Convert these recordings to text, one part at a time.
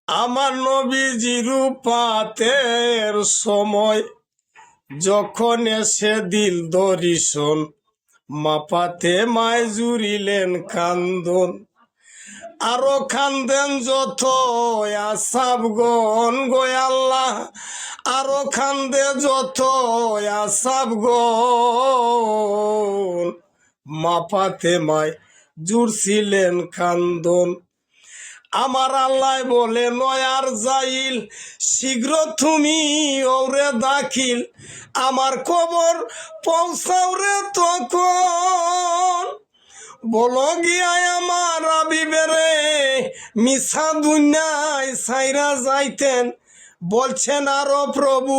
আমার নবীজির পাতের সময় যখন এসে দিল দরিশন মাপাতে মায় জুড়িলেন কান্দন আরো কান্দেন যত আসাবগণ গোয়াল্লাহ আরো কান্দে যত আসাবগণ মাপাতে মায় জুড়ছিলেন কান্দন। আমার আল্লাহ বলে নয়ার যাইল শীঘ্র তুমি ওরে দাখিল আমার কবর পৌঁছাও রে তখন বলো গিয়ায় আমার আবিবেরে মিছা দুনিয়ায় সাইরা যাইতেন বলছেন আরো প্রভু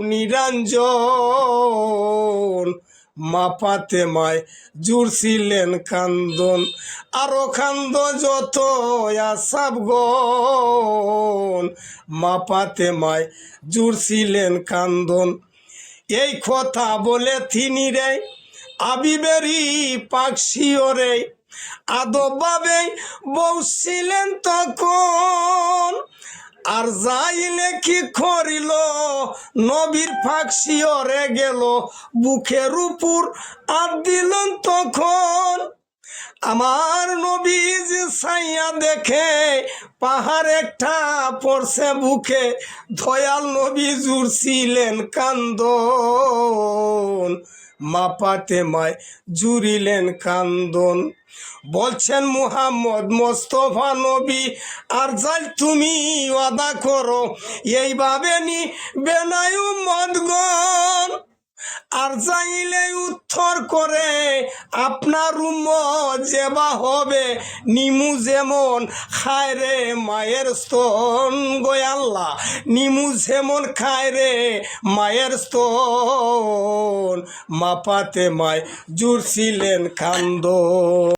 নিরঞ্জন মাপাতে মায় জুড়ছিলেন কান্দন আরো কান্দ যত আসাবগণ মাপাতে মায় জুড়ছিলেন কান্দন। এই কথা বলে তিনি রে আবিবেরি পাকশিও রে আদবভাবে বসছিলেন তখন আর যাইলে কি করিল নবীর ফাঁকশিওরে গেল বুকের উপর আর দিলেন তখন আমার নবী যে ছাইয়া দেখে পাহাড় একটা পড়ছে বুকে দয়াল নবী জুড়ছিলেন কান্দন মাপাতে মায় জুড়িলেন কান্দন। বলছেন মুহাম্মদ মোস্তফা নবী আর যাই তুমি ওয়াদা করো এইভাবে নি বেনায়ু মদগণ আর যাইলে উত্তর করে আপনার উম্মত যেবা হবে নিমু যেমন খায় রে মায়ের স্তন গোয়াল্লা নিমু যেমন খায় রে মায়ের স্তন মাপাতে মায় জুড়ছিলেন কান্দন।